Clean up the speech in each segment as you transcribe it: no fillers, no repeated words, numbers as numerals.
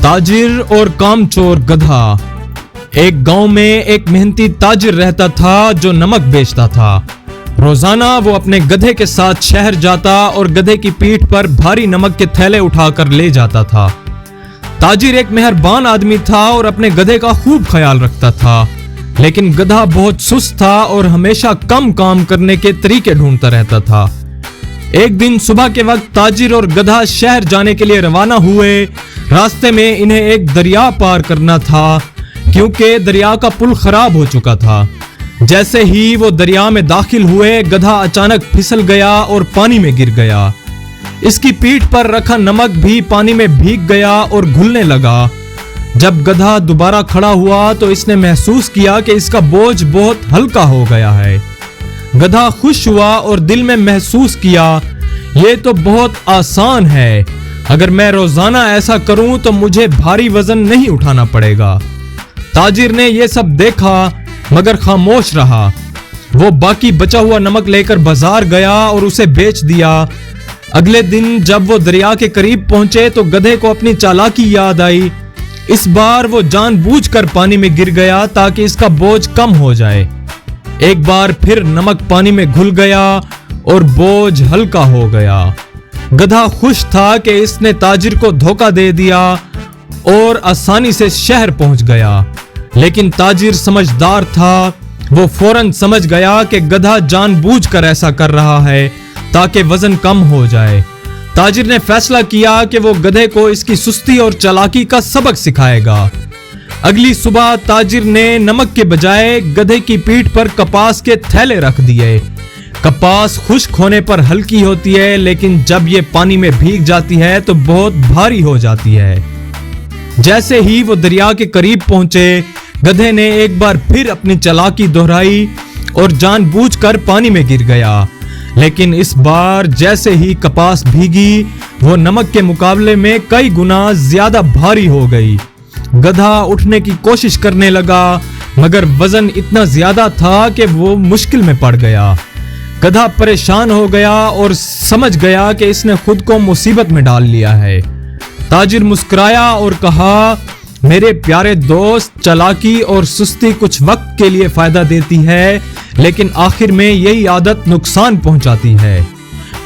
ताजिर और कामचोर गधा। एक गांव में एक मेहनती ताजिर रहता था जो नमक बेचता था। रोजाना वो अपने गधे के साथ शहर जाता और गधे की पीठ पर भारी नमक के थैले उठाकर ले जाता था। ताजिर एक मेहरबान आदमी था और अपने गधे का खूब ख्याल रखता था, लेकिन गधा बहुत सुस्त था और हमेशा कम काम करने के तरीके ढूंढता रहता था। एक दिन सुबह के वक्त ताजिर और गधा शहर जाने के लिए रवाना हुए। रास्ते में इन्हें एक दरिया पार करना था क्योंकि दरिया का पुल खराब हो चुका था। जैसे ही वो दरिया में दाखिल हुए, गधा अचानक फिसल गया और पानी में गिर गया। इसकी पीठ पर रखा नमक भी पानी में भीग गया और घुलने लगा। जब गधा दोबारा खड़ा हुआ तो इसने महसूस किया कि इसका बोझ बहुत हल्का हो गया है। गधा खुश हुआ और दिल में महसूस किया, ये तो बहुत आसान है। अगर मैं रोजाना ऐसा करूं तो मुझे भारी वजन नहीं उठाना पड़ेगा। ताजिर ने यह सब देखा मगर खामोश रहा। वो बाकी बचा हुआ नमक लेकर बाजार गया और उसे बेच दिया। अगले दिन जब वो दरिया के करीब पहुंचे तो गधे को अपनी चालाकी याद आई। इस बार वो जानबूझकर पानी में गिर गया ताकि इसका बोझ कम हो जाए। एक बार फिर नमक पानी में घुल गया और बोझ हल्का हो गया। गधा खुश था कि इसने ताजिर को धोखा दे दिया और आसानी से शहर पहुंच गया। लेकिन ताजिर समझदार था। वो फौरन समझ गया कि गधा जानबूझकर ऐसा कर रहा है ताकि वजन कम हो जाए। ताजिर ने फैसला किया कि वो गधे को इसकी सुस्ती और चालाकी का सबक सिखाएगा। अगली सुबह ताजिर ने नमक के बजाय गधे की पीठ पर कपास के थैले रख दिए। कपास खुश्क होने पर हल्की होती है, लेकिन जब ये पानी में भीग जाती है तो बहुत भारी हो जाती है। जैसे ही वो दरिया के करीब पहुंचे, गधे ने एक बार फिर अपनी चालाकी दोहराई और जानबूझकर पानी में गिर गया। लेकिन इस बार जैसे ही कपास भीगी, वो नमक के मुकाबले में कई गुना ज्यादा भारी हो गई। गधा उठने की कोशिश करने लगा मगर वजन इतना ज्यादा था कि वो मुश्किल में पड़ गया। गधा परेशान हो गया और समझ गया कि इसने खुद को मुसीबत में डाल लिया है। ताजिर मुस्कुराया और कहा, मेरे प्यारे दोस्त, चालाकी और सुस्ती कुछ वक्त के लिए फायदा देती है, लेकिन आखिर में यही आदत नुकसान पहुंचाती है।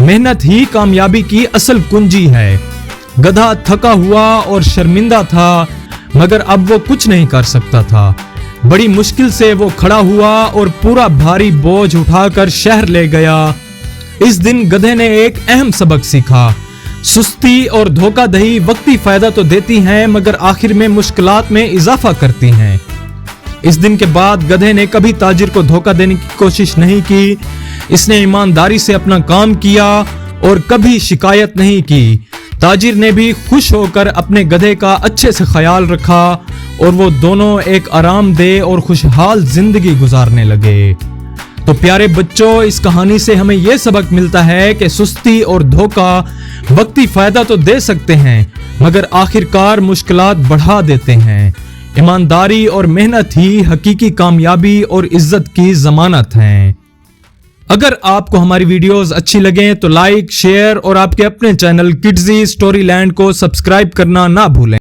मेहनत ही कामयाबी की असल कुंजी है। गधा थका हुआ और शर्मिंदा था मगर अब वो कुछ नहीं कर सकता था। बड़ी मुश्किल से वो खड़ा हुआ और पूरा भारी बोझ उठाकर शहर ले गया। इस दिन गधे ने एक अहम सबक सीखा। सुस्ती और धोखाधड़ी वक्ती फायदा तो देती हैं मगर आखिर में मुश्किलात में इजाफा करती हैं। इस दिन के बाद गधे ने कभी ताजिर को धोखा देने की कोशिश नहीं की। इसने ईमानदारी से अपना काम किया और कभी शिकायत नहीं की। ताजिर ने भी खुश होकर अपने गधे का अच्छे से ख्याल रखा और वो दोनों एक आरामदेह और खुशहाल जिंदगी गुजारने लगे। तो प्यारे बच्चों, इस कहानी से हमें यह सबक मिलता है कि सुस्ती और धोखा वक्ती फायदा तो दे सकते हैं मगर आखिरकार मुश्किलात बढ़ा देते हैं। ईमानदारी और मेहनत ही हकीकी कामयाबी और इज्जत की जमानत हैं। अगर आपको हमारी वीडियोस अच्छी लगें तो लाइक, शेयर और आपके अपने चैनल किड्जी स्टोरी लैंड को सब्सक्राइब करना ना भूलें।